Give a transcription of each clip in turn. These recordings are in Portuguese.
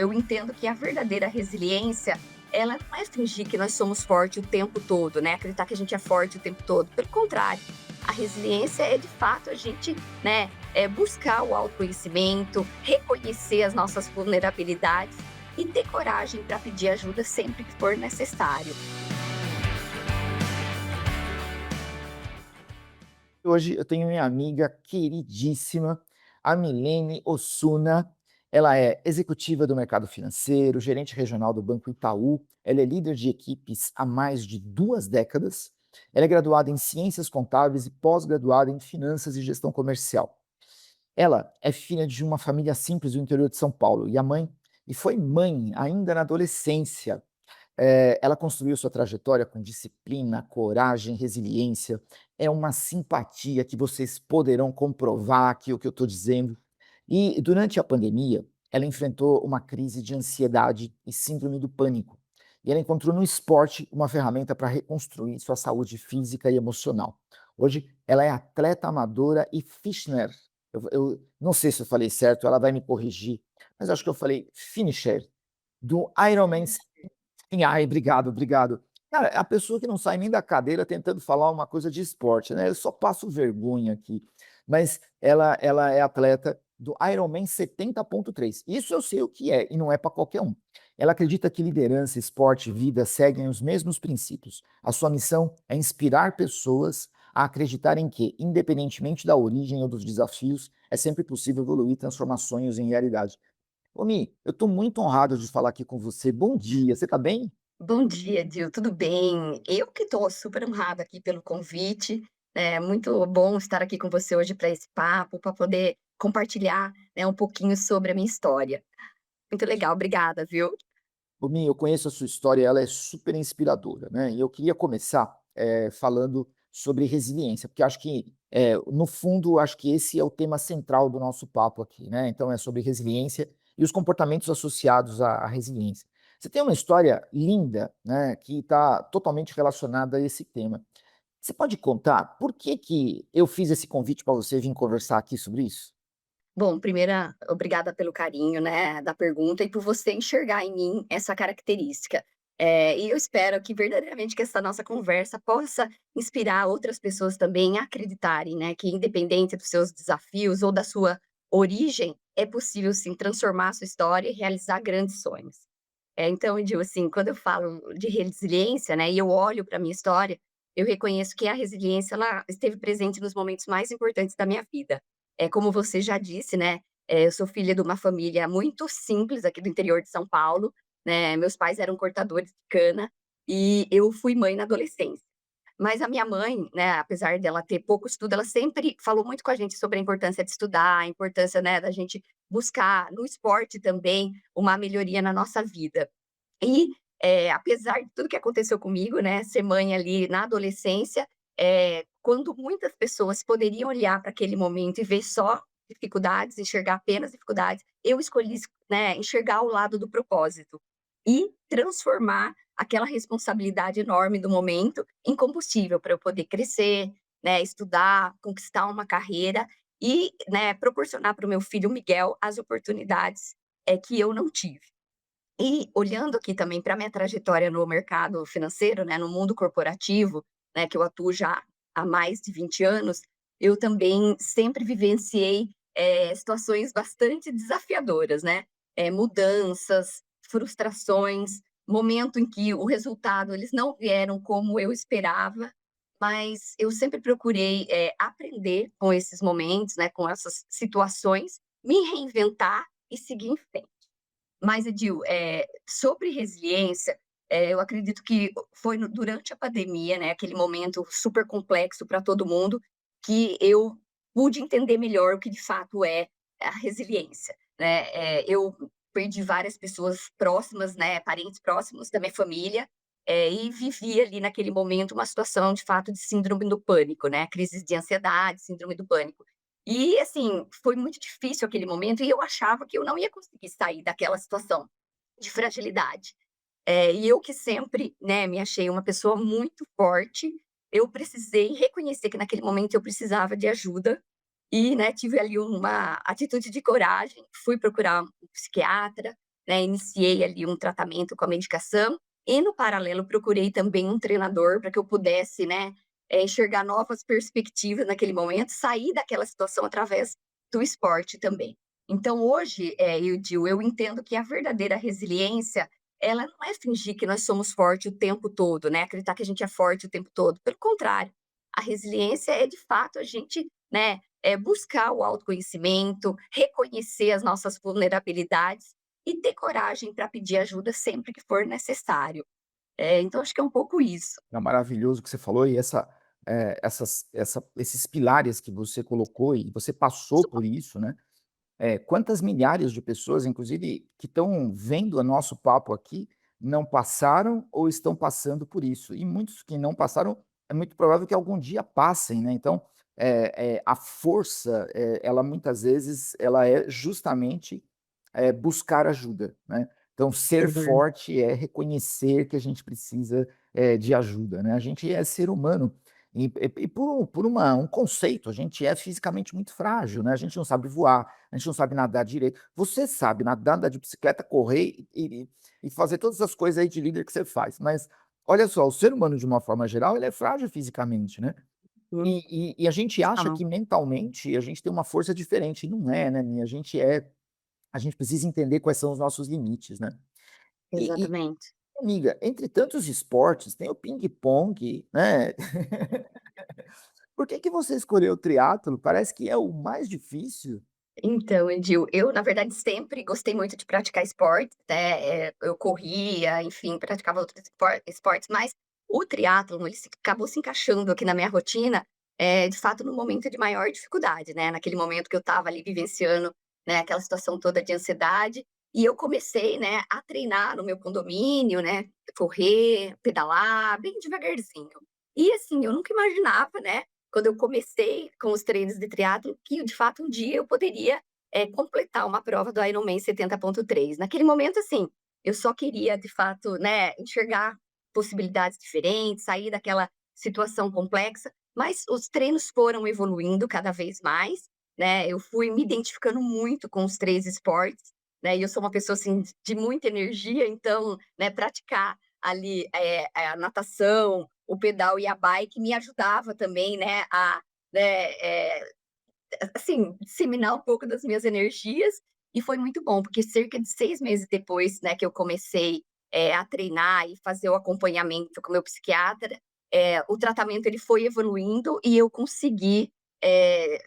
eu entendo que a verdadeira resiliência, ela não é fingir que nós somos fortes o tempo todo, né, acreditar que a gente é forte o tempo todo, pelo contrário, a resiliência é de fato a gente, né, buscar o autoconhecimento, reconhecer as nossas vulnerabilidades e ter coragem para pedir ajuda sempre que for necessário. Hoje eu tenho minha amiga queridíssima, a Milene Osuna. Ela é executiva do mercado financeiro, gerente regional do Banco Itaú. Ela é líder de equipes há mais de 2 décadas. Ela é graduada em ciências contábeis e pós-graduada em finanças e gestão comercial. Ela é filha de uma família simples do interior de São Paulo e foi mãe ainda na adolescência. Ela construiu sua trajetória com disciplina, coragem, resiliência. É uma simpatia que vocês poderão comprovar aqui o que eu estou dizendo. E durante a pandemia, ela enfrentou uma crise de ansiedade e síndrome do pânico. E ela encontrou no esporte uma ferramenta para reconstruir sua saúde física e emocional. Hoje, ela é atleta amadora e finisher. Eu não sei se eu falei certo, ela vai me corrigir, mas acho que eu falei finisher do Ironman. Sim, ai, obrigado, obrigado. Cara, a pessoa que não sai nem da cadeira tentando falar uma coisa de esporte, né, eu só passo vergonha aqui. Mas ela é atleta do Ironman 70.3. Isso eu sei o que é, e não é para qualquer um. Ela acredita que liderança, esporte e vida seguem os mesmos princípios. A sua missão é inspirar pessoas a acreditarem que, independentemente da origem ou dos desafios, é sempre possível evoluir e transformar sonhos em realidade. Ô Mi, eu estou muito honrado de falar aqui com você. Bom dia, você está bem? Bom dia, Dil, tudo bem? Eu que estou super honrada aqui pelo convite. É muito bom estar aqui com você hoje para esse papo, para poder compartilhar, né, um pouquinho sobre a minha história. Muito legal, obrigada, viu? Ô Mi, eu conheço a sua história, ela é super inspiradora, né? E eu queria começar falando sobre resiliência, porque acho que, no fundo, acho que esse é o tema central do nosso papo aqui, né? Então é sobre resiliência e os comportamentos associados à resiliência. Você tem uma história linda, né, que está totalmente relacionada a esse tema. Você pode contar por que que eu fiz esse convite para você vir conversar aqui sobre isso? Bom, primeira, obrigada pelo carinho, né, da pergunta e por você enxergar em mim essa característica. E eu espero que verdadeiramente que essa nossa conversa possa inspirar outras pessoas também a acreditarem, né, que independente dos seus desafios ou da sua origem, é possível sim transformar a sua história e realizar grandes sonhos. Então eu digo assim, quando eu falo de resiliência, né, e eu olho para minha história, eu reconheço que a resiliência ela esteve presente nos momentos mais importantes da minha vida. Como você já disse, né, eu sou filha de uma família muito simples aqui do interior de São Paulo, né, meus pais eram cortadores de cana, e eu fui mãe na adolescência. Mas a minha mãe, né, apesar dela ter pouco estudo, ela sempre falou muito com a gente sobre a importância de estudar, a importância, né, da gente buscar no esporte também uma melhoria na nossa vida. E, apesar de tudo que aconteceu comigo, né, ser mãe ali na adolescência, quando muitas pessoas poderiam olhar para aquele momento e ver só dificuldades, enxergar apenas dificuldades, eu escolhi né, enxergar o lado do propósito e transformar aquela responsabilidade enorme do momento em combustível para eu poder crescer, né, estudar, conquistar uma carreira e, né, proporcionar para o meu filho Miguel as oportunidades, que eu não tive. E olhando aqui também para minha trajetória no mercado financeiro, né, no mundo corporativo, né, que eu atuo já há mais de 20 anos, eu também sempre vivenciei, situações bastante desafiadoras, né, mudanças, frustrações, momento em que o resultado eles não vieram como eu esperava, mas eu sempre procurei, aprender com esses momentos, né, com essas situações, me reinventar e seguir em frente. Mas, Edil, sobre resiliência, eu acredito que foi durante a pandemia, né, aquele momento super complexo para todo mundo, que eu pude entender melhor o que de fato é a resiliência, né. Eu perdi várias pessoas próximas, né, parentes próximos da minha família, e vivi ali naquele momento uma situação de fato de síndrome do pânico, né, crises de ansiedade, síndrome do pânico. E, assim, foi muito difícil aquele momento e eu achava que eu não ia conseguir sair daquela situação de fragilidade. E eu que sempre, né, me achei uma pessoa muito forte, eu precisei reconhecer que naquele momento eu precisava de ajuda e, né, tive ali uma atitude de coragem, fui procurar um psiquiatra, né, iniciei ali um tratamento com a medicação e no paralelo procurei também um treinador para que eu pudesse, né, enxergar novas perspectivas naquele momento, sair daquela situação através do esporte também. Então hoje, eu entendo que a verdadeira resiliência, ela não é fingir que nós somos fortes o tempo todo, né, acreditar que a gente é forte o tempo todo, pelo contrário, a resiliência é de fato a gente, né, buscar o autoconhecimento, reconhecer as nossas vulnerabilidades e ter coragem para pedir ajuda sempre que for necessário. Então acho que é um pouco isso. É maravilhoso o que você falou e esses pilares que você colocou e você passou por isso, né. Quantas milhares de pessoas, inclusive, que estão vendo o nosso papo aqui, não passaram ou estão passando por isso. E muitos que não passaram, é muito provável que algum dia passem, né. Então, a força, ela muitas vezes, ela é justamente, buscar ajuda, né. Então ser Uhum. forte é reconhecer que a gente precisa, de ajuda, né. A gente é ser humano e por um conceito, a gente é fisicamente muito frágil, né, a gente não sabe voar, a gente não sabe nadar direito. Você sabe nadar, andar de bicicleta, correr e fazer todas as coisas aí de líder que você faz, mas olha só, o ser humano de uma forma geral, ele é frágil fisicamente, né. Hum, E a gente acha total. que mentalmente a gente tem uma força diferente, e não é, né, a gente precisa entender quais são os nossos limites, né. E, Exatamente. amiga, entre tantos esportes, tem o pingue-pongue, né. Por que que você escolheu o triatlo? Parece que é o mais difícil. Então, Edil, eu na verdade sempre gostei muito de praticar esportes, né, eu corria, enfim, praticava outros esportes, mas o triatlon ele acabou se encaixando aqui na minha rotina, de fato no momento de maior dificuldade, né, naquele momento que eu estava ali vivenciando, né, aquela situação toda de ansiedade, e eu comecei, né, a treinar no meu condomínio, né, correr, pedalar, bem devagarzinho. E assim, eu nunca imaginava, né, quando eu comecei com os treinos de triatlo, que de fato um dia eu poderia, completar uma prova do Ironman 70.3. Naquele momento, assim, eu só queria de fato, né, enxergar possibilidades diferentes, sair daquela situação complexa, mas os treinos foram evoluindo cada vez mais, né, eu fui me identificando muito com os 3 esportes, né, e eu sou uma pessoa, assim, de muita energia, então, né, praticar ali, a natação, o pedal e a bike me ajudava também, né, né, assim, disseminar um pouco das minhas energias, e foi muito bom, porque cerca de 6 meses depois, né, que eu comecei, a treinar e fazer o acompanhamento com o meu psiquiatra, o tratamento ele foi evoluindo e eu consegui, eh,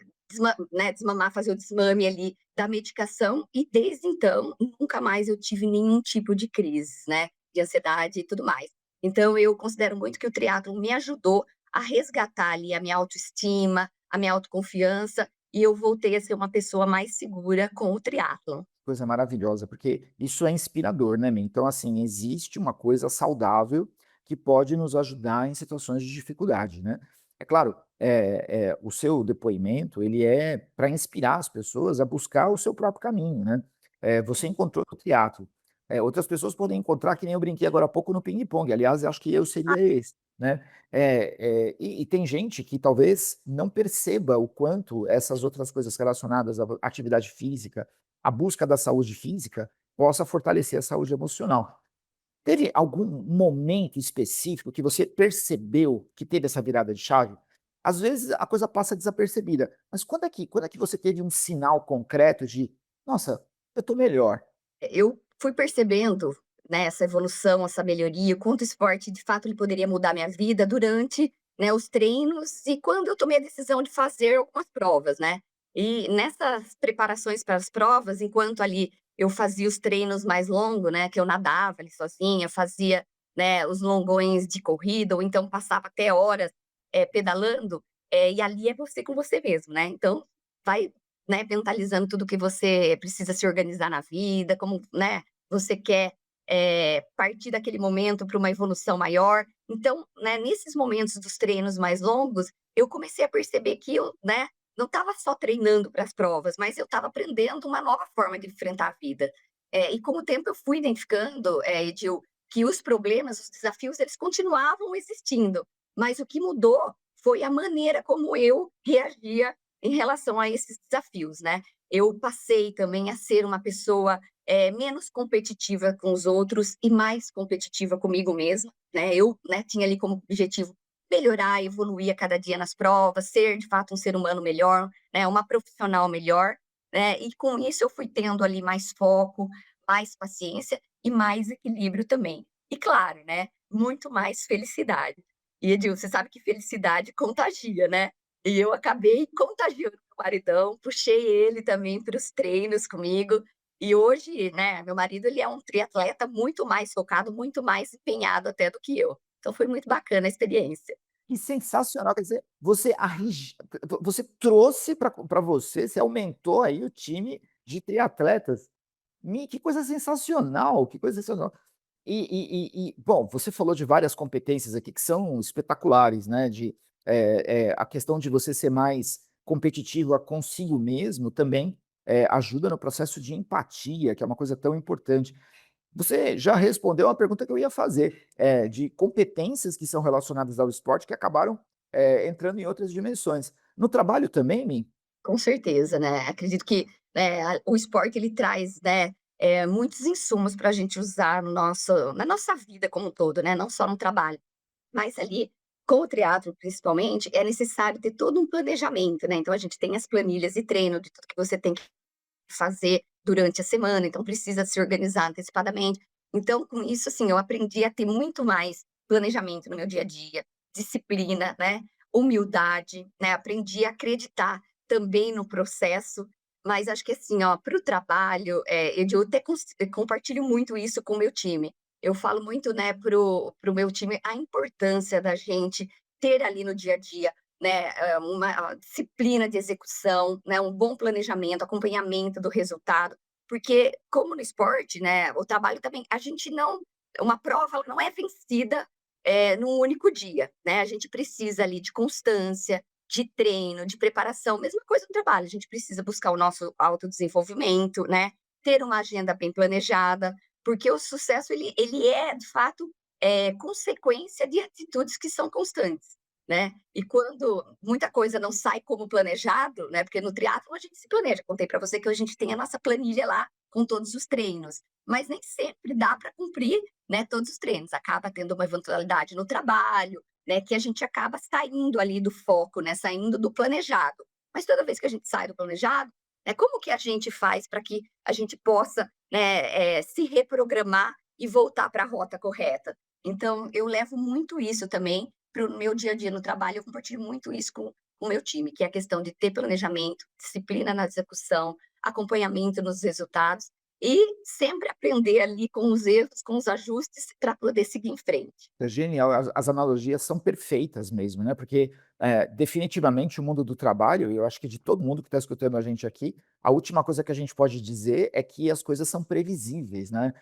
desmamar, fazer o desmame ali da medicação e desde então, nunca mais eu tive nenhum tipo de crise, né, de ansiedade e tudo mais. Então eu considero muito que o triatlon me ajudou a resgatar ali a minha autoestima, a minha autoconfiança, e eu voltei a ser uma pessoa mais segura com o triatlon. Coisa maravilhosa, porque isso é inspirador, né, meu? Então, assim, existe uma coisa saudável que pode nos ajudar em situações de dificuldade, né? É claro, o seu depoimento, ele é para inspirar as pessoas a buscar o seu próprio caminho, né? Você encontrou no teatro. Outras pessoas podem encontrar, que nem eu brinquei agora há pouco no ping-pong. Aliás, eu acho que eu seria esse, né? E tem gente que talvez não perceba o quanto essas outras coisas relacionadas à atividade física, a busca da saúde física possa fortalecer a saúde emocional. Teve algum momento específico que você percebeu que teve essa virada de chave? Às vezes a coisa passa desapercebida, mas quando é que você teve um sinal concreto de: "Nossa, eu tô melhor"? Eu fui percebendo, né, essa evolução, essa melhoria, o quanto o esporte de fato ele poderia mudar minha vida durante, né, os treinos e quando eu tomei a decisão de fazer algumas provas, né. E nessas preparações para as provas, enquanto ali eu fazia os treinos mais longos, né, que eu nadava ali sozinha, fazia, né, os longões de corrida ou então passava até horas, pedalando, e ali é você com você mesmo, né, então vai, né, mentalizando tudo que você precisa se organizar na vida, como, né, você quer, partir daquele momento para uma evolução maior. Então, né, nesses momentos dos treinos mais longos, eu comecei a perceber que eu, né, não estava só treinando para as provas, mas eu estava aprendendo uma nova forma de enfrentar a vida. E com o tempo eu fui identificando, Edil, que os problemas, os desafios, eles continuavam existindo, mas o que mudou foi a maneira como eu reagia em relação a esses desafios, né. Eu passei também a ser uma pessoa, menos competitiva com os outros e mais competitiva comigo mesma, né. Eu, né, tinha ali como objetivo melhorar, evoluir a cada dia nas provas, ser de fato um ser humano melhor, né, uma profissional melhor, né, e com isso eu fui tendo ali mais foco, mais paciência e mais equilíbrio também. E claro, né, muito mais felicidade. E Edil, você sabe que felicidade contagia, né? E eu acabei contagiando meu maridão, puxei ele também para os treinos comigo. E hoje, né, meu marido ele é um triatleta muito mais focado, muito mais empenhado até do que eu. Então foi muito bacana a experiência. Que sensacional, quer dizer, você trouxe para você, você aumentou aí o time de triatletas. Que coisa sensacional, que coisa sensacional. Bom, você falou de várias competências aqui que são espetaculares, né, a questão de você ser mais competitiva consigo mesmo também, ajuda no processo de empatia, que é uma coisa tão importante. Você já respondeu uma pergunta que eu ia fazer, de competências que são relacionadas ao esporte que acabaram, entrando em outras dimensões. No trabalho também, Min? Com certeza, né, acredito que, o esporte ele traz, né, muitos insumos para a gente usar no nosso na nossa vida como um todo, né, não só no trabalho. Mas ali, com o triatlo principalmente, é necessário ter todo um planejamento, né, então a gente tem as planilhas de treino, de tudo que você tem que fazer durante a semana, então precisa se organizar antecipadamente. Então, com isso, assim, eu aprendi a ter muito mais planejamento no meu dia a dia, disciplina, né, humildade, né, aprendi a acreditar também no processo, mas acho que assim, ó, para o trabalho, eu até compartilho muito isso com o meu time. Eu falo muito, né, pro meu time a importância da gente ter ali no dia a dia, né, uma disciplina de execução, né, um bom planejamento, acompanhamento do resultado, porque como no esporte, né, o trabalho também a gente não uma prova ela não é vencida, num único dia, né, a gente precisa ali de constância, de treino, de preparação, mesma coisa no trabalho, a gente precisa buscar o nosso autodesenvolvimento, né, ter uma agenda bem planejada, porque o sucesso ele é de fato, consequência de atitudes que são constantes, né. E quando muita coisa não sai como planejado, né, porque no triatlon a gente se planeja, contei para você que a gente tem a nossa planilha lá com todos os treinos, mas nem sempre dá para cumprir, né, todos os treinos, acaba tendo uma eventualidade no trabalho, né, que a gente acaba saindo ali do foco, né, saindo do planejado. Mas toda vez que a gente sai do planejado, como que a gente faz para que a gente possa, né, se reprogramar e voltar para a rota correta? Então eu levo muito isso também para o meu dia a dia no trabalho, eu compartilho muito isso com o meu time, que é a questão de ter planejamento, disciplina na execução, acompanhamento nos resultados e sempre aprender ali com os erros, com os ajustes, para poder seguir em frente. É genial, as analogias são perfeitas mesmo, né, porque, definitivamente o mundo do trabalho, e eu acho que de todo mundo que está escutando a gente aqui, a última coisa que a gente pode dizer é que as coisas são previsíveis, né,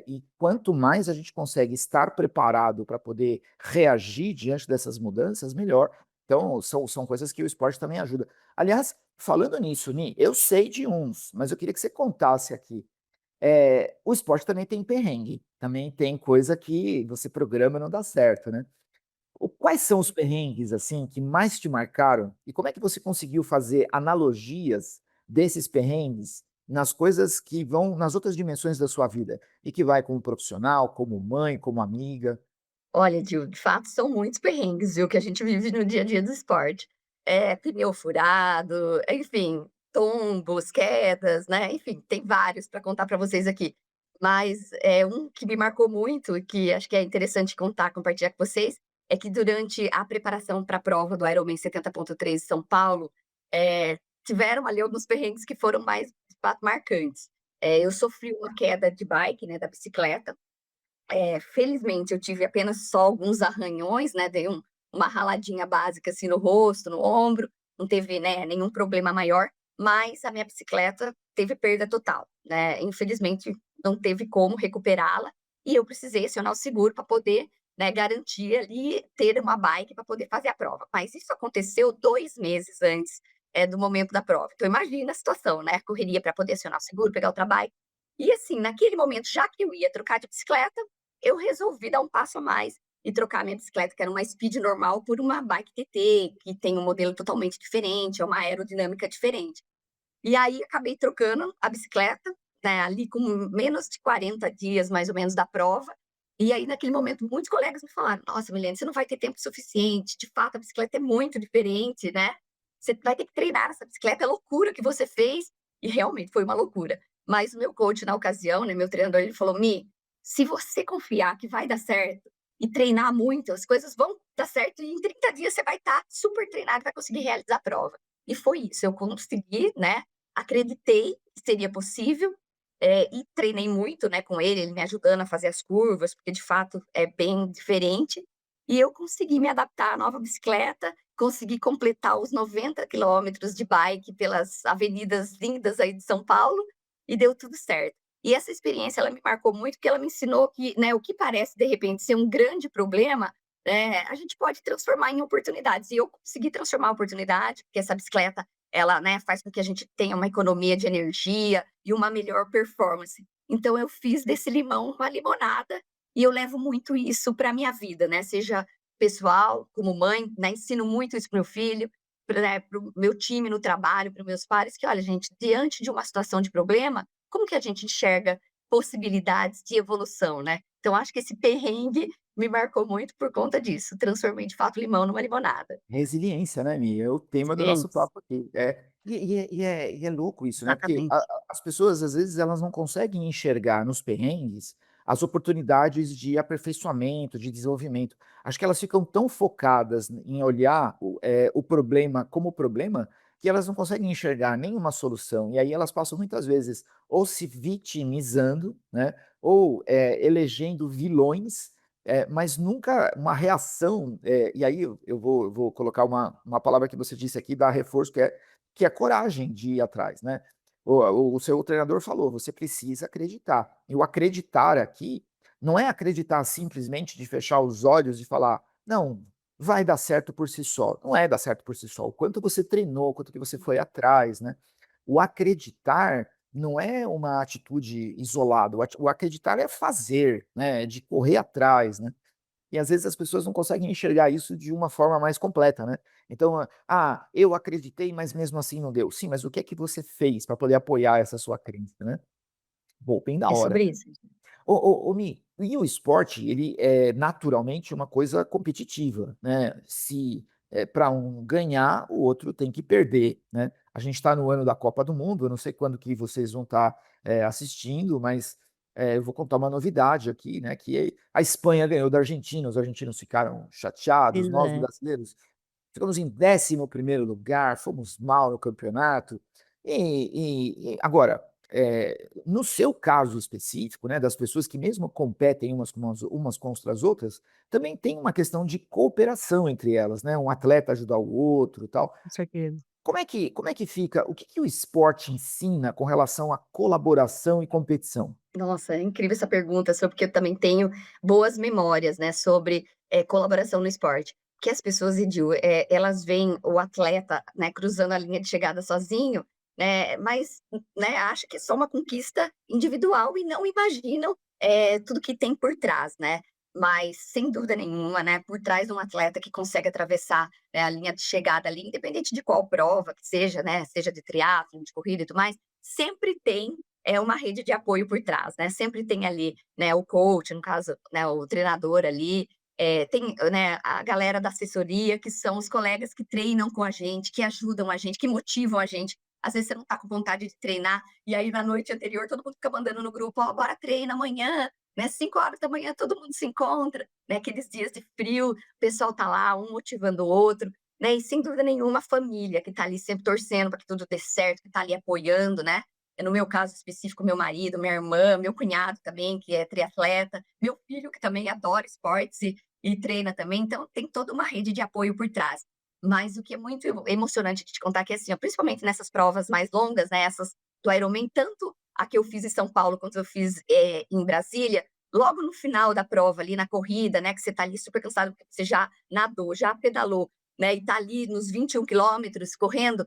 e quanto mais a gente consegue estar preparado para poder reagir diante dessas mudanças, melhor. Então são coisas que o esporte também ajuda. Aliás, falando nisso, Ni, eu sei de uns, mas eu queria que você contasse aqui. O esporte também tem perrengue, também tem coisa que você programa e não dá certo, né. Quais são os perrengues, assim, que mais te marcaram e como é que você conseguiu fazer analogias desses perrengues nas coisas que vão nas outras dimensões da sua vida e que vai como profissional, como mãe, como amiga? Olha, de fato são muitos perrengues, viu, que a gente vive no dia a dia do esporte. Pneu furado, enfim, tombos, quedas, né, enfim, tem vários para contar para vocês aqui. Mas, um que me marcou muito e que acho que é interessante contar, compartilhar com vocês, é que durante a preparação para a prova do Ironman 70.3 São Paulo, tiveram ali alguns perrengues que foram mais, de fato, marcantes. Eu sofri uma queda de bike, né, da bicicleta, felizmente eu tive apenas só alguns arranhões, né, dei uma raladinha básica, assim, no rosto, no ombro, não teve, né, nenhum problema maior, mas a minha bicicleta teve perda total, né, infelizmente não teve como recuperá-la, e eu precisei acionar o seguro para poder, né, garantir ali, ter uma bike para poder fazer a prova. Mas isso aconteceu 2 meses antes, do momento da prova. Então imagina a situação, né, correria para poder acionar o seguro, pegar outra bike. E assim, naquele momento, já que eu ia trocar de bicicleta, eu resolvi dar um passo a mais e trocar minha bicicleta, que era uma Speed normal, por uma bike TT, que tem um modelo totalmente diferente, é uma aerodinâmica diferente. E aí acabei trocando a bicicleta, né, ali com menos de 40 dias, mais ou menos, da prova, e aí naquele momento muitos colegas me falaram: "Nossa, Milene, você não vai ter tempo suficiente, de fato a bicicleta é muito diferente, né, você vai ter que treinar essa bicicleta, é loucura o que você fez", e realmente foi uma loucura. Mas o meu coach na ocasião, né, meu treinador, ele falou: "Mi, se você confiar que vai dar certo e treinar muito, as coisas vão dar certo e em 30 dias você vai estar super treinado, vai conseguir realizar a prova". E foi isso, eu consegui, né, acreditei que seria possível, e treinei muito, né, com ele me ajudando a fazer as curvas, porque de fato é bem diferente, e eu consegui me adaptar à nova bicicleta, consegui completar os 90 quilômetros de bike pelas avenidas lindas aí de São Paulo, e deu tudo certo. E essa experiência ela me marcou muito, porque ela me ensinou que, né, o que parece de repente ser um grande problema, a gente pode transformar em oportunidades. E eu consegui transformar a oportunidade, porque essa bicicleta ela, né, faz com que a gente tenha uma economia de energia e uma melhor performance. Então eu fiz desse limão uma limonada e eu levo muito isso para minha vida, né, seja pessoal, como mãe, né, ensino muito isso para o meu filho, para o meu time no trabalho, para os meus pares, que olha gente, diante de uma situação de problema, como que a gente enxerga possibilidades de evolução, né. Então acho que esse perrengue me marcou muito por conta disso, transformei de fato limão numa limonada. Resiliência, né, Mi, é o tema do nosso Gente, papo aqui. E é louco isso, né, porque exatamente. as pessoas, às vezes, elas não conseguem enxergar nos perrengues as oportunidades de aperfeiçoamento, de desenvolvimento. Acho que elas ficam tão focadas em olhar o problema como problema, que elas não conseguem enxergar nenhuma solução. E aí elas passam muitas vezes ou se vitimizando, né, ou, elegendo vilões, mas nunca uma reação, e aí eu vou colocar uma palavra que você disse aqui, dar reforço, que é coragem de ir atrás, né. O seu treinador falou: "Você precisa acreditar". E o acreditar aqui, não é acreditar simplesmente de fechar os olhos e falar: "Não, vai dar certo por si só". Não é dar certo por si só, o quanto você treinou, o quanto que você foi atrás, né. O acreditar não é uma atitude isolada, o acreditar é fazer, né, é de correr atrás, né. E às vezes as pessoas não conseguem enxergar isso de uma forma mais completa, né. Então, eu acreditei, mas mesmo assim não deu. Sim, mas o que é que você fez para poder apoiar essa sua crença, né. Pô, bem da É hora. sobre isso. Ô Mi, e o esporte, ele é naturalmente uma coisa competitiva, né, se, pra um ganhar, o outro tem que perder, né. A gente está no ano da Copa do Mundo, eu não sei quando que vocês vão estar, assistindo, mas, eu vou contar uma novidade aqui, né, que a Espanha ganhou da Argentina, os argentinos ficaram chateados, Pois nós é. brasileiros ficamos em 11º lugar, fomos mal no campeonato. E agora, no seu caso específico, né, das pessoas que mesmo competem umas contra as outras, também tem uma questão de cooperação entre elas, né, um atleta ajudar o outro, e tal. Com certeza. Como é que fica, o que que o esporte ensina com relação à colaboração e competição? Nossa, é incrível essa pergunta, só porque eu também tenho boas memórias, né, sobre, colaboração no esporte. Que as pessoas, Edil, elas veem o atleta, né, cruzando a linha de chegada sozinho, né, mas, né, acha que é só uma conquista individual e não imaginam, tudo que tem por trás, né. Mas, sem dúvida nenhuma, né, por trás de um atleta que consegue atravessar, né, a linha de chegada ali, independente de qual prova que seja, né, seja de triatlon, de corrida e tudo mais, sempre tem uma rede de apoio por trás, né, sempre tem ali, né, o coach, no caso, né, o treinador ali, tem, né, a galera da assessoria, que são os colegas que treinam com a gente, que ajudam a gente, que motivam a gente. Às vezes você não tá com vontade de treinar, e aí na noite anterior todo mundo fica mandando no grupo: "Ó, bora treina amanhã", né, 5 horas da manhã todo mundo se encontra, né, aqueles dias de frio, o pessoal tá lá, um motivando o outro, né, e sem dúvida nenhuma a família que tá ali sempre torcendo para que tudo dê certo, que tá ali apoiando, né. No meu caso específico, meu marido, minha irmã, meu cunhado também, que é triatleta, meu filho, que também adora esportes e treina também, então tem toda uma rede de apoio por trás. Mas o que é muito emocionante de te contar que, assim, ó, principalmente nessas provas mais longas, né, essas do Ironman, tanto a que eu fiz em São Paulo quanto eu fiz, em Brasília, logo no final da prova, ali na corrida, né, que você tá ali super cansado, porque você já nadou, já pedalou, né, e tá ali nos 21 quilômetros correndo,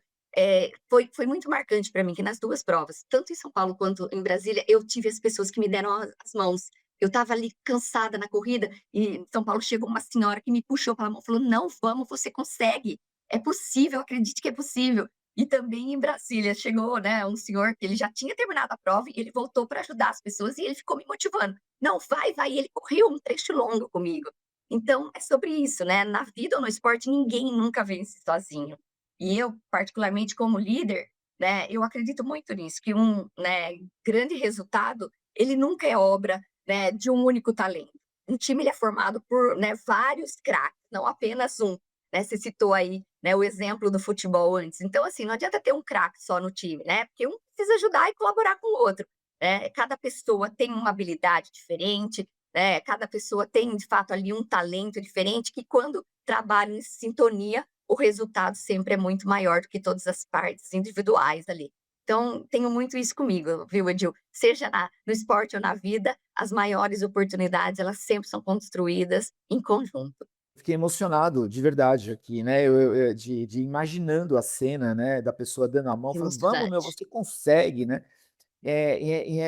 foi muito marcante para mim que nas 2 provas, tanto em São Paulo quanto em Brasília, eu tive as pessoas que me deram as mãos. Eu estava ali cansada na corrida e em São Paulo chegou uma senhora que me puxou pela mão, falou: "Não, vamos, você consegue, é possível, acredite que é possível". E também em Brasília chegou, né, um senhor que ele já tinha terminado a prova e ele voltou para ajudar as pessoas e ele ficou me motivando. "Não, vai, vai", e ele correu um trecho longo comigo. Então é sobre isso, né, na vida ou no esporte ninguém nunca vence sozinho. E eu, particularmente como líder, né, eu acredito muito nisso, que né, grande resultado, ele nunca é obra, né, de um único talento. Um time ele é formado por, né, vários craques, não apenas um, né, você citou aí, né, o exemplo do futebol antes. Então, assim, não adianta ter um craque só no time, né, porque um precisa ajudar e colaborar com o outro, né. Cada pessoa tem uma habilidade diferente, né, cada pessoa tem, de fato, ali um talento diferente que quando trabalham em sintonia, o resultado sempre é muito maior do que todas as partes individuais ali. Então, tenho muito isso comigo, viu, Edil? Seja no esporte ou na vida, as maiores oportunidades, elas sempre são construídas em conjunto. Fiquei emocionado de verdade aqui, né, de imaginando a cena, né, da pessoa dando a mão, falando: "Vamos meu, Emocionante. você consegue", né.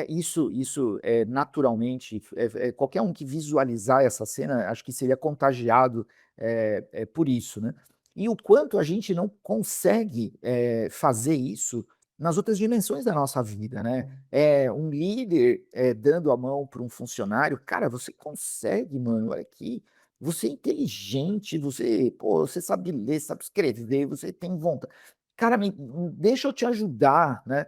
Isso, naturalmente, qualquer um que visualizar essa cena, acho que seria contagiado, por isso, né. E o quanto a gente não consegue, fazer isso nas outras dimensões da nossa vida, né. Um líder, dando a mão para um funcionário, cara, você consegue mano, olha aqui, você é inteligente, você, pô, você sabe ler, sabe escrever, você tem vontade, cara, deixa eu te ajudar, né.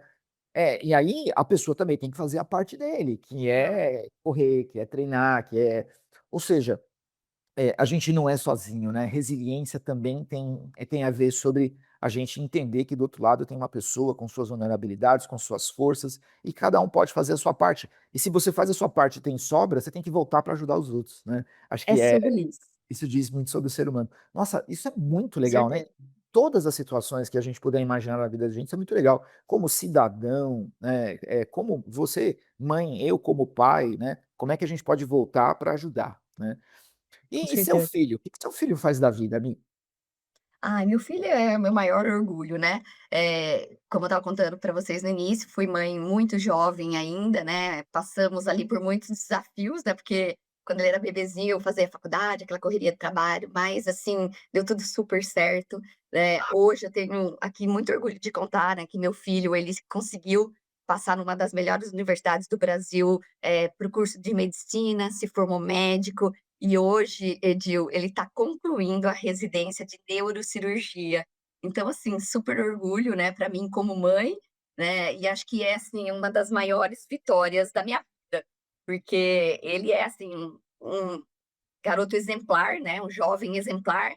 E aí a pessoa também tem que fazer a parte dele, que é correr, que é treinar, que é, ou seja, a gente não é sozinho, né, resiliência também tem a ver sobre a gente entender que do outro lado tem uma pessoa com suas vulnerabilidades, com suas forças, e cada um pode fazer a sua parte. E se você faz a sua parte e tem sobra, você tem que voltar para ajudar os outros, né. Acho É que sobre isso, isso diz muito sobre o ser humano. Nossa, isso é muito com legal, né. certeza. Todas as situações que a gente puder imaginar na vida da gente, isso é muito legal. Como cidadão, né, como você mãe, eu como pai, né, como é que a gente pode voltar para ajudar, né. Com E seu certeza. filho, o que que seu filho faz da vida, amigo? Ai, meu filho é o meu maior orgulho, né. Como eu estava contando para vocês no início, fui mãe muito jovem ainda, né, passamos ali por muitos desafios, né, porque quando ele era bebezinho eu fazia faculdade, aquela correria de trabalho, mas assim, deu tudo super certo, né. Hoje eu tenho aqui muito orgulho de contar, né, que meu filho ele conseguiu passar numa das melhores universidades do Brasil, para o curso de medicina, se formou médico, e hoje, Edil, ele está concluindo a residência de neurocirurgia. Então, assim, super orgulho, né, para mim como mãe, né, e acho que é, assim, uma das maiores vitórias da minha vida, porque ele é, assim, um garoto exemplar, né, um jovem exemplar,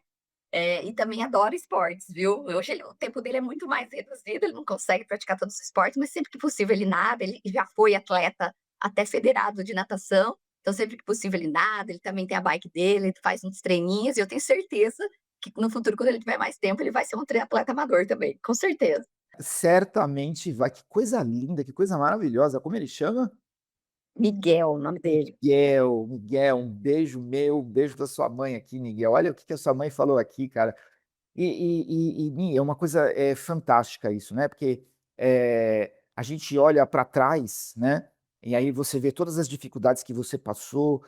e também adora esportes, viu. Hoje o tempo dele é muito mais reduzido, ele não consegue praticar todos os esportes, mas sempre que possível ele nada, ele já foi atleta até federado de natação, então sempre que possível ele nada, ele também tem a bike dele, ele faz uns treininhos e eu tenho certeza que no futuro, quando ele tiver mais tempo, ele vai ser um triatleta amador também, com certeza. Certamente vai. Que coisa linda, que coisa maravilhosa. Como ele chama? Miguel, o nome dele. Miguel. Miguel, um beijo meu, um beijo da sua mãe aqui, Miguel. Olha o que que a sua mãe falou aqui, cara. Mi, é uma coisa, fantástica isso, né, porque, a gente olha para trás, né, e aí você vê todas as dificuldades que você passou,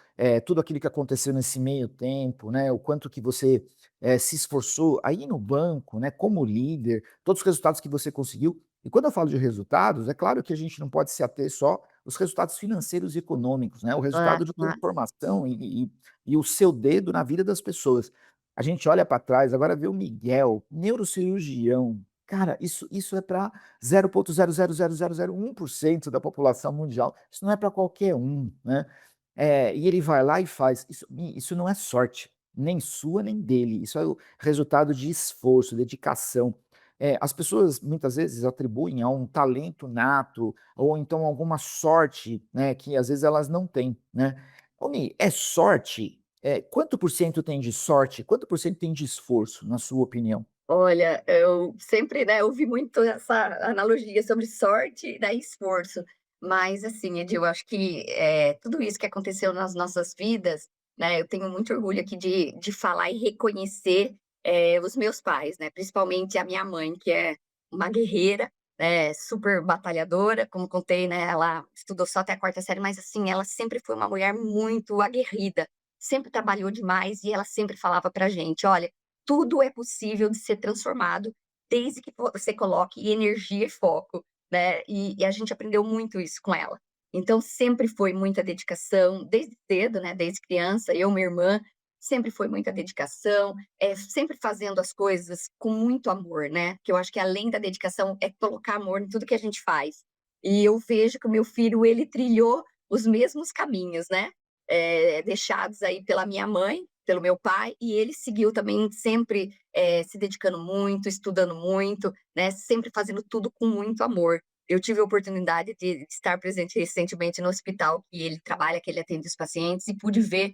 tudo aquilo que aconteceu nesse meio tempo, né, o quanto que você, se esforçou aí no banco, né, como líder, todos os resultados que você conseguiu. E quando eu falo de resultados, é claro que a gente não pode se ater só os resultados financeiros e econômicos, né, o resultado de Claro. transformação e o seu dedo na vida das pessoas. A gente olha para trás, agora vê o Miguel, neurocirurgião. Cara, isso é para 0,0000001% da população mundial. Isso não é para qualquer um, né. E ele vai lá e faz. Isso não é sorte, nem sua nem dele. Isso é o resultado de esforço, dedicação. As pessoas muitas vezes atribuem a um talento nato ou então alguma sorte, né, que às vezes elas não têm, né. Ô Mi, é sorte? Quanto por cento tem de sorte, quanto por cento tem de esforço, na sua opinião? Olha, eu sempre, né, ouvi muito essa analogia sobre sorte, né, e esforço, mas assim, Edil, eu acho que, tudo isso que aconteceu nas nossas vidas, né, eu tenho muito orgulho aqui de falar e reconhecer, os meus pais, né, principalmente a minha mãe, que é uma guerreira, né, super batalhadora, como contei, né, ela estudou só até a quarta série, mas assim, ela sempre foi uma mulher muito aguerrida, sempre trabalhou demais e ela sempre falava pra gente: "Olha, tudo é possível de ser transformado desde que você coloque energia e foco, né, e a gente aprendeu muito isso com ela. Então sempre foi muita dedicação, desde cedo, né, desde criança, eu, minha irmã, sempre foi muita dedicação, sempre fazendo as coisas com muito amor, né, que eu acho que além da dedicação é colocar amor em tudo que a gente faz. E eu vejo que o meu filho, ele trilhou os mesmos caminhos, né, deixados aí pela minha mãe, pelo meu pai, e ele seguiu também sempre, se dedicando muito, estudando muito, né, sempre fazendo tudo com muito amor. Eu tive a oportunidade de estar presente recentemente no hospital que ele trabalha, que ele atende os pacientes, e pude ver,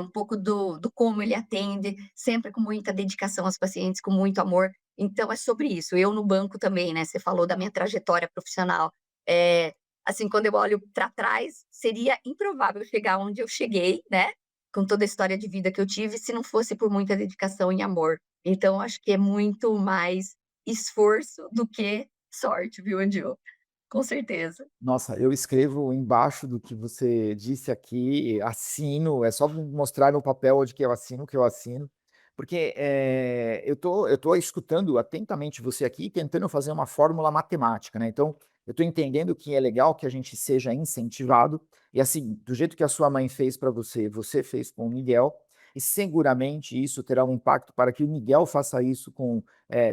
um pouco do como ele atende, sempre com muita dedicação aos pacientes, com muito amor. Então é sobre isso. Eu no banco também, né, você falou da minha trajetória profissional, eh, assim, quando eu olho para trás, seria improvável chegar onde eu cheguei, né, com toda a história de vida que eu tive, se não fosse por muita dedicação e amor. Então acho que é muito mais esforço do que sorte, viu, Andil? Com certeza. Nossa, eu escrevo embaixo do que você disse aqui, assino, é só mostrar no papel onde que eu assino, porque, eu tô escutando atentamente você aqui e tentando fazer uma fórmula matemática, né, então, eu tô entendendo que é legal que a gente seja incentivado, e assim, do jeito que a sua mãe fez para você, você fez com o Miguel, e seguramente isso terá um impacto para que o Miguel faça isso com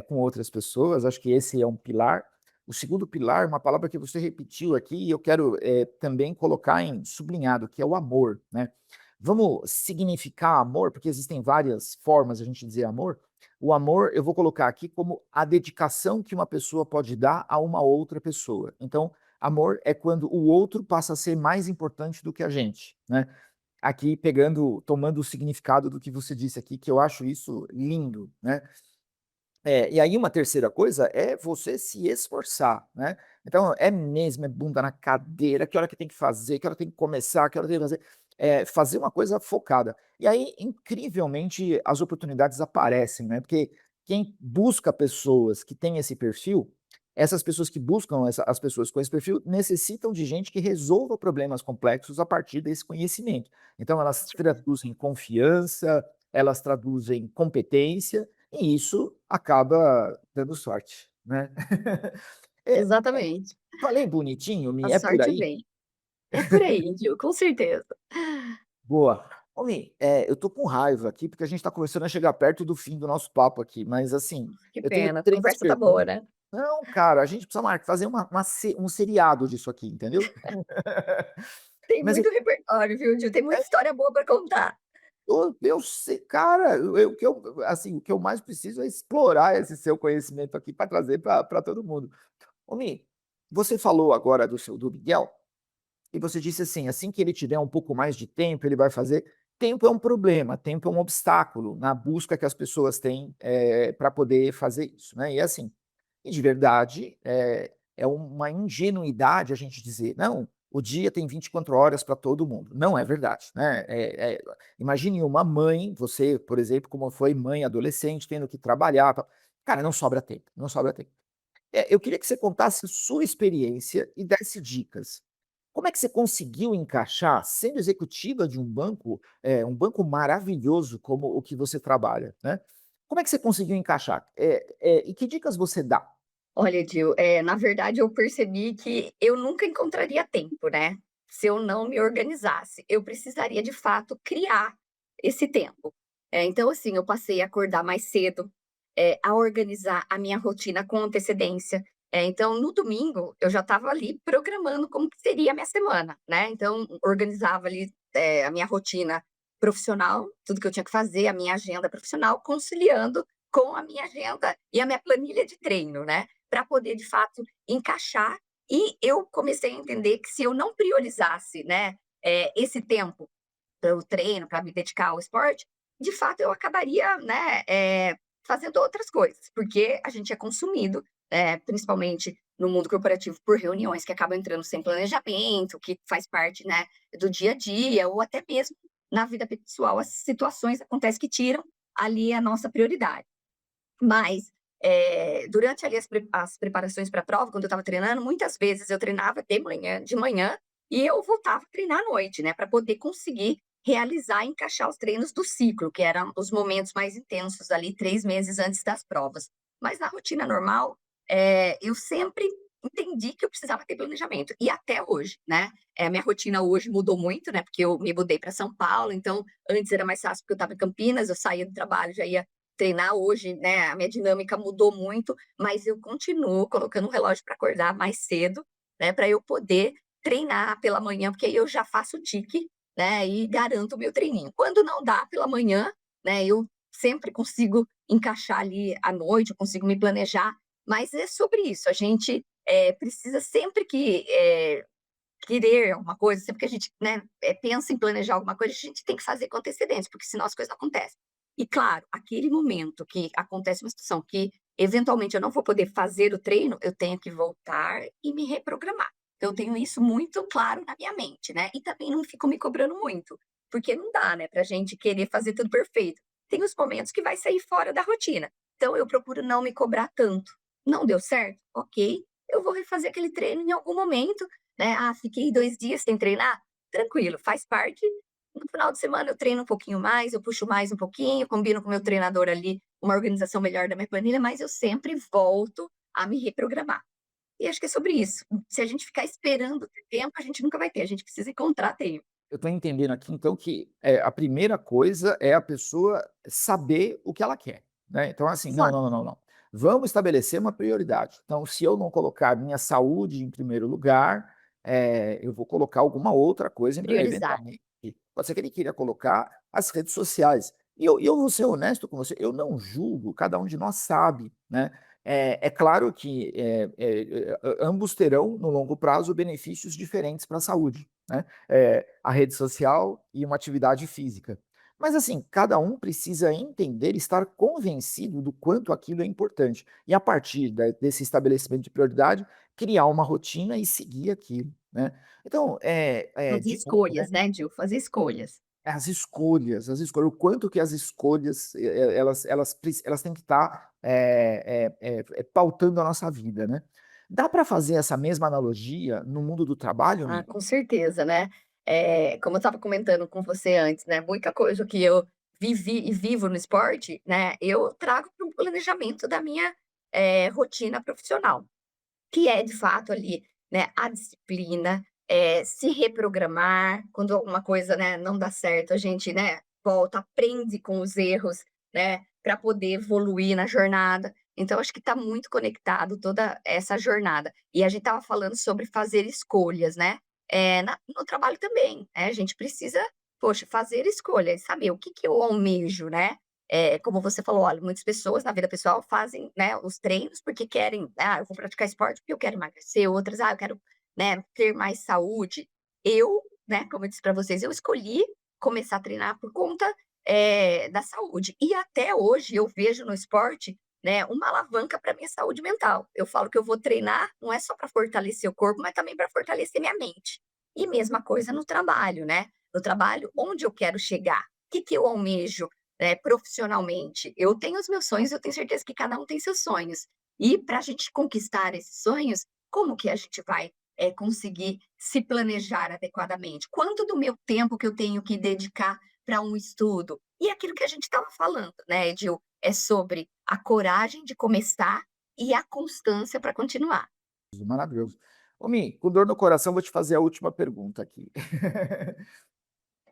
outras pessoas, acho que esse é um pilar. O segundo pilar, uma palavra que você repetiu aqui e eu quero, também colocar em sublinhado, que é o amor, né. Vamos significar amor, porque existem várias formas de a gente dizer amor. O amor, eu vou colocar aqui como a dedicação que uma pessoa pode dar a uma outra pessoa. Então, amor é quando o outro passa a ser mais importante do que a gente, né. Aqui tomando o significado do que você disse aqui, que eu acho isso lindo, né. E aí uma terceira coisa é você se esforçar, né. Então é mesmo, é bunda na cadeira, que hora que tem que fazer, que hora tem que começar, que hora tem que fazer, fazer uma coisa focada. E aí, incrivelmente, as oportunidades aparecem, né, porque quem busca pessoas que têm esse perfil, essas pessoas que buscam as pessoas com esse perfil, necessitam de gente que resolva problemas complexos a partir desse conhecimento. Então elas traduzem confiança, elas traduzem competência, e isso acaba dando sorte, né. É, Exatamente. falei bonitinho, A Mi, é por sorte aí? vem. É por aí, viu, com certeza. Boa. Ô Mi, eu tô com raiva aqui, porque a gente tá começando a chegar perto do fim do nosso papo aqui, mas assim, Que eu tenho pena, a 3 conversa tá boa, perguntas. né. Não, cara, a gente precisa fazer um seriado disso aqui, entendeu? Tem Mas eu muito repertório, viu, Andil, tem muita história boa para contar. eu sei, cara, o que eu assim, o que eu mais preciso é explorar esse seu conhecimento aqui para trazer para todo mundo. Ô Mi, você falou agora do Miguel, e você disse assim que ele tiver um pouco mais de tempo, ele vai fazer. Tempo é um problema, tempo é um obstáculo na busca que as pessoas têm, pra poder fazer isso, né. E assim, e de verdade, é uma ingenuidade a gente dizer: "Não, o dia tem 24 horas para todo mundo". Não é verdade, né. Imagine uma mãe, você, por exemplo, como foi mãe adolescente, tendo que trabalhar, tal. Cara, não sobra tempo, não sobra tempo. Eu queria que você contasse sua experiência e desse dicas. Como é que você conseguiu encaixar, sendo executiva de um banco maravilhoso como o que você trabalha, né, como é que você conseguiu encaixar? E que dicas você dá? Olha, Dil, na verdade eu percebi que eu nunca encontraria tempo, né, se eu não me organizasse. Eu precisaria de fato criar esse tempo. Então assim, eu passei a acordar mais cedo, a organizar a minha rotina com antecedência. Então no domingo eu já estava ali programando como que seria a minha semana, né, então organizava ali, a minha rotina profissional, tudo que eu tinha que fazer, a minha agenda profissional, conciliando com a minha agenda e a minha planilha de treino, né, para poder de fato encaixar. E eu comecei a entender que se eu não priorizasse, né, esse tempo para o treino, para me dedicar ao esporte, de fato eu acabaria, né, fazendo outras coisas, porque a gente é consumido, principalmente no mundo corporativo, por reuniões que acabam entrando sem planejamento, que faz parte, né, do dia a dia, ou até mesmo na vida pessoal, as situações acontecem que tiram ali a nossa prioridade. Mas, durante ali as preparações para a prova, quando eu estava treinando, muitas vezes eu treinava de manhã e eu voltava a treinar à noite, né, para poder conseguir realizar e encaixar os treinos do ciclo, que eram os momentos mais intensos ali, 3 meses antes das provas. Mas na rotina normal, eu sempre entendi que eu precisava ter planejamento, e até hoje, né. A minha rotina hoje mudou muito, né, porque eu me mudei para São Paulo, então antes era mais fácil porque eu estava em Campinas, eu saía do trabalho, já ia treinar. Hoje, né, a minha dinâmica mudou muito, mas eu continuo colocando um relógio para acordar mais cedo, né, para eu poder treinar pela manhã, porque aí eu já faço o tique, né, e garanto o meu treininho. Quando não dá pela manhã, né, eu sempre consigo encaixar ali à noite, eu consigo me planejar, mas é sobre isso, a gente, precisa sempre que, querer alguma coisa, sempre que a gente, né, pensa em planejar alguma coisa, a gente tem que fazer com antecedência, porque senão as coisas não acontecem. E claro, aquele momento que acontece uma situação que eventualmente eu não vou poder fazer o treino, eu tenho que voltar e me reprogramar. Então eu tenho isso muito claro na minha mente, né, e também não fico me cobrando muito, porque não dá, né, pra gente querer fazer tudo perfeito. Tem os momentos que vai sair fora da rotina, então eu procuro não me cobrar tanto. Não deu certo? Ok, eu vou refazer aquele treino em algum momento, né. "Ah, fiquei 2 dias sem treinar", tranquilo, faz parte. No final de semana eu treino um pouquinho mais, eu puxo mais um pouquinho, combino com o meu treinador ali uma organização melhor da minha planilha, mas eu sempre volto a me reprogramar. E acho que é sobre isso. Se a gente ficar esperando ter tempo, a gente nunca vai ter, a gente precisa encontrar tempo. Eu estou entendendo aqui então que, a primeira coisa é a pessoa saber o que ela quer, né. Então assim, não, Exato, não, não, não, não. Vamos estabelecer uma prioridade. Então se eu não colocar minha saúde em primeiro lugar, eu vou colocar alguma outra coisa priorizar. eventualmente. Pode ser que ele queira colocar as redes sociais. E eu vou ser honesto com você, eu não julgo, cada um de nós sabe, né. É claro que, ambos terão no longo prazo benefícios diferentes para a saúde, né. A rede social e uma atividade física. Mas assim, cada um precisa entender, estar convencido do quanto aquilo é importante. E a partir desse estabelecimento de prioridade, criar uma rotina e seguir aquilo, né. Então, Fazer de novo, né, escolhas, né, Gil, fazer escolhas. as escolhas, o quanto que as escolhas, elas têm que estar, pautando a nossa vida, né. Dá para fazer essa mesma analogia no mundo do trabalho, Ah, Mi? com certeza, né. Como eu estava comentando com você antes, né, muita coisa que eu vivi e vivo no esporte, né, eu trago para o planejamento da minha, rotina profissional, que é de fato ali, né, a disciplina, se reprogramar quando alguma coisa, né, não dá certo, a gente, né, volta, aprende com os erros, né, para poder evoluir na jornada. Então acho que está muito conectado toda essa jornada. E a gente estava falando sobre fazer escolhas, né, no trabalho também, né, a gente precisa, poxa, fazer escolhas, saber o que que eu almejo, né. Como você falou, olha, muitas pessoas na vida pessoal fazem, né, os treinos porque querem, "Ah, eu vou praticar esporte porque eu quero emagrecer", outras, "Ah, eu quero, né, ter mais saúde". Eu, né, como eu disse para vocês, eu escolhi começar a treinar por conta, da saúde. E até hoje eu vejo no esporte, né, uma alavanca para minha saúde mental. Eu falo que eu vou treinar, não é só para fortalecer o corpo, mas também para fortalecer minha mente. E mesma coisa no trabalho, né. No trabalho, onde eu quero chegar? O que que eu almejo, profissionalmente? Eu tenho os meus sonhos, eu tenho certeza que cada um tem seus sonhos. E para a gente conquistar esses sonhos, como que a gente vai, conseguir se planejar adequadamente? Quanto do meu tempo que eu tenho que dedicar para um estudo? E aquilo que a gente estava falando, né, Edil, é sobre a coragem de começar e a constância para continuar. Maravilhoso. Ô Mi, com dor no coração, vou te fazer a última pergunta aqui.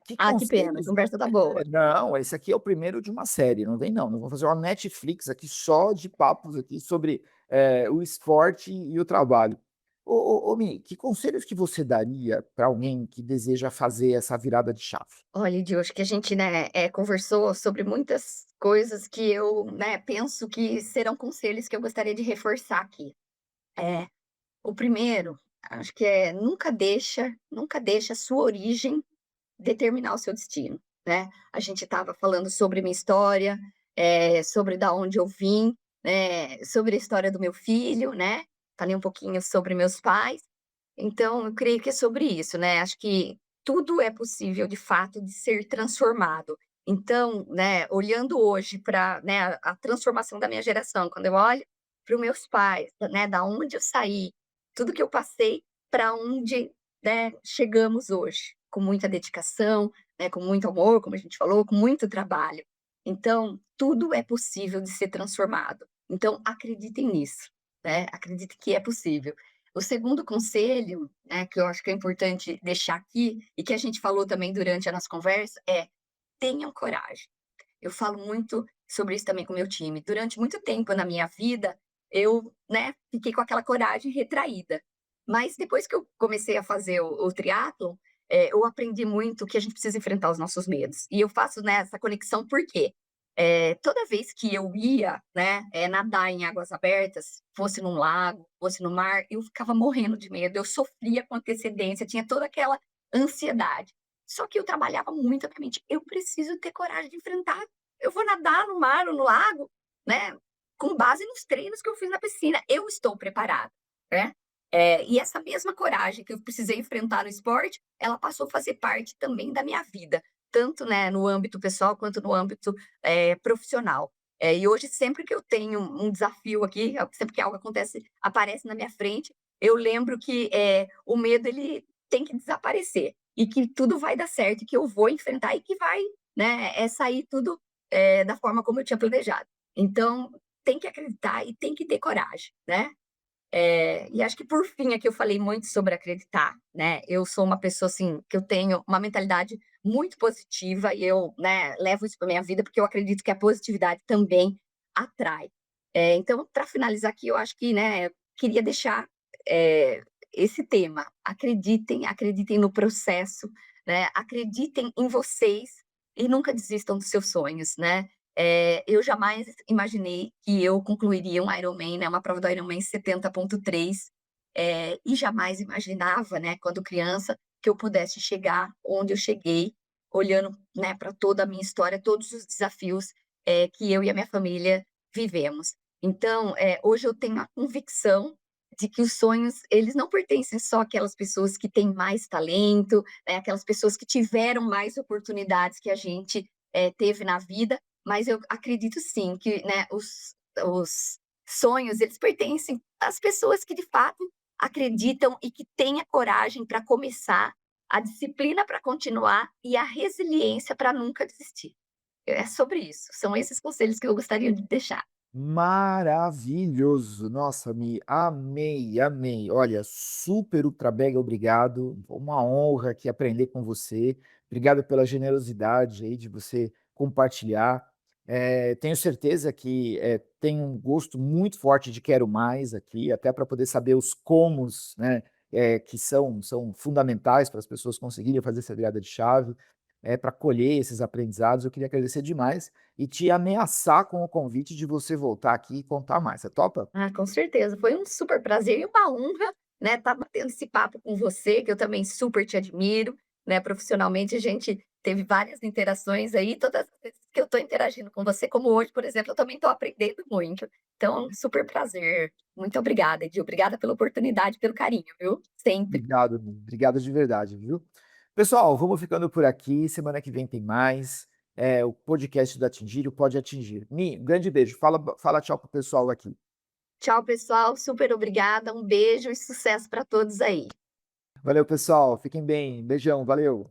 Que Ah, que pena, a conselhos conversa tá boa. não, esse aqui é o primeiro de uma série, não vem não, nós vamos fazer uma Netflix aqui só de papos aqui sobre, o esporte e o trabalho. Ô Mi, que conselhos que você daria para alguém que deseja fazer essa virada de chave? Olha, Edil, acho que a gente, né, conversou sobre muitas coisas que eu, né, penso que serão conselhos que eu gostaria de reforçar aqui. É, o primeiro, acho que é nunca deixa a sua origem determinar o seu destino, né. A gente estava falando sobre minha história, sobre da onde eu vim, né, sobre a história do meu filho, né, falei um pouquinho sobre meus pais, então eu creio que é sobre isso, né, acho que tudo é possível de fato de ser transformado. Então, né, olhando hoje para, né, a transformação da minha geração, quando eu olho para os meus pais, né, da onde eu saí, tudo que eu passei para onde, né, chegamos hoje, com muita dedicação, né, com muito amor, como a gente falou, com muito trabalho. Então, tudo é possível de ser transformado. Então acreditem nisso, né, acreditem que é possível. O segundo conselho, né, que eu acho que é importante deixar aqui, e que a gente falou também durante a nossa conversa, é: tenham coragem. Eu falo muito sobre isso também com o meu time. Durante muito tempo na minha vida, eu, né, fiquei com aquela coragem retraída. Mas depois que eu comecei a fazer o triatlon, eu aprendi muito que a gente precisa enfrentar os nossos medos. E eu faço, né, essa conexão porque, toda vez que eu ia, né, nadar em águas abertas, fosse num lago, fosse no mar, eu ficava morrendo de medo, eu sofria com antecedência, tinha toda aquela ansiedade. Só que eu trabalhava muito a minha mente, eu preciso ter coragem de enfrentar, eu vou nadar no mar ou no lago, né, com base nos treinos que eu fiz na piscina, eu estou preparada, né. E essa mesma coragem que eu precisei enfrentar no esporte, ela passou a fazer parte também da minha vida, tanto, né, no âmbito pessoal quanto no âmbito, profissional. E hoje sempre que eu tenho um desafio aqui, sempre que algo acontece aparece na minha frente, eu lembro que, o medo ele tem que desaparecer, e que tudo vai dar certo, e que eu vou enfrentar e que vai, né, sair tudo, da forma como eu tinha planejado. Então, tem que acreditar e tem que ter coragem, né. E acho que por fim, aqui eu falei muito sobre acreditar, né, eu sou uma pessoa, assim, que eu tenho uma mentalidade muito positiva e eu, né, levo isso para minha vida, porque eu acredito que a positividade também atrai. Então, para finalizar aqui, eu acho que, né, eu queria deixar, eh, esse tema: acreditem, acreditem no processo, né, acreditem em vocês e nunca desistam dos seus sonhos, né. Eu jamais imaginei que eu concluiria um Ironman, né, uma prova do Ironman 70.3, e jamais imaginava, né, quando criança, que eu pudesse chegar onde eu cheguei, olhando, né, para toda a minha história, todos os desafios, que eu e a minha família vivemos. Então, hoje eu tenho a convicção de que os sonhos, eles não pertencem só àquelas pessoas que têm mais talento, né, aquelas pessoas que tiveram mais oportunidades que a gente, teve na vida, mas eu acredito sim que, né, os sonhos, eles pertencem às pessoas que de fato acreditam e que têm a coragem para começar, a disciplina para continuar e a resiliência para nunca desistir. É sobre isso, são esses conselhos que eu gostaria de deixar. Maravilhoso! Nossa, me amei, amei. Olha, super ultra mega obrigado. Uma honra aqui aprender com você. Obrigado pela generosidade aí de você compartilhar. Tenho certeza que, tem um gosto muito forte de quero mais aqui, até para poder saber os comos, né, que são fundamentais para as pessoas conseguirem fazer essa virada de chave, para colher esses aprendizados. Eu queria agradecer demais e te ameaçar com o convite de você voltar aqui e contar mais. Você topa? Ah, com certeza, foi um super prazer e uma honra, né, estar batendo esse papo com você, que eu também super te admiro, né, profissionalmente a gente teve várias interações aí, todas as vezes que eu estou interagindo com você, como hoje, por exemplo, eu também estou aprendendo muito. Então, super prazer. Muito obrigada, Edir, obrigada pela oportunidade, pelo carinho, viu, sempre. Obrigado, obrigado de verdade, viu? Pessoal, vamos ficando por aqui. Semana que vem tem mais. O podcast do Atingir, o Pode Atingir. Mi, um grande beijo. Fala tchau pro pessoal aqui. Tchau, pessoal, super obrigada, um beijo e sucesso para todos aí. Valeu, pessoal. Fiquem bem. Beijão. Valeu.